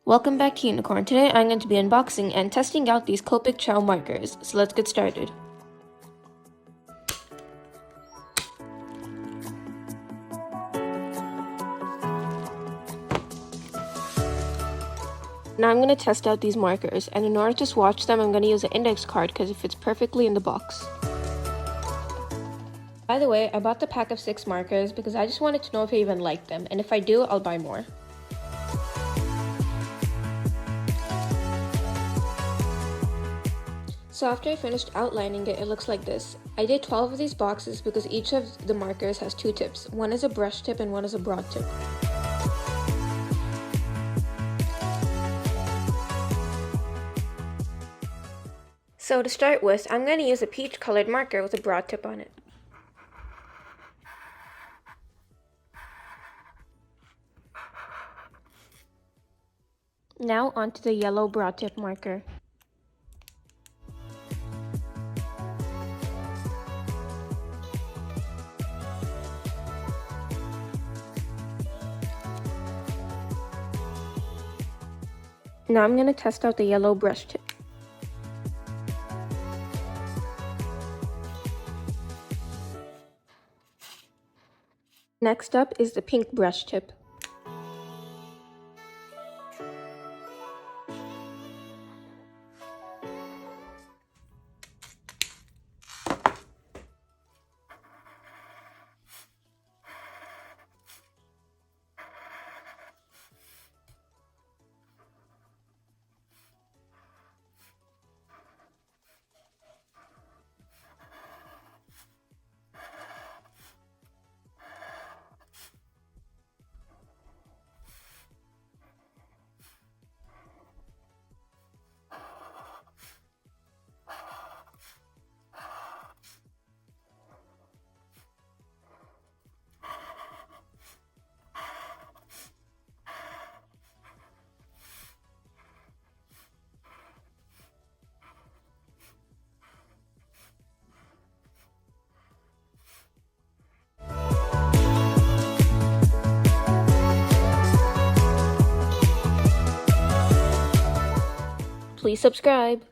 Welcome back to Unicorn. Today I'm going to be unboxing and testing out these Copic Ciao markers, so let's get started. Now I'm going to test out these markers, and in order to swatch them I'm going to use an index card because it fits perfectly in the box. By the way, I bought the pack of 6 markers because I just wanted to know if I even like them, and if I do, I'll buy more. So after I finished outlining it, it looks like this. I did 12 of these boxes because each of the markers has 2 tips. One is a brush tip and one is a broad tip. So to start with, I'm going to use a peach colored marker with a broad tip on it. Now onto the yellow broad tip marker. Now I'm going to test out the yellow brush tip. Next up is the pink brush tip. Please subscribe.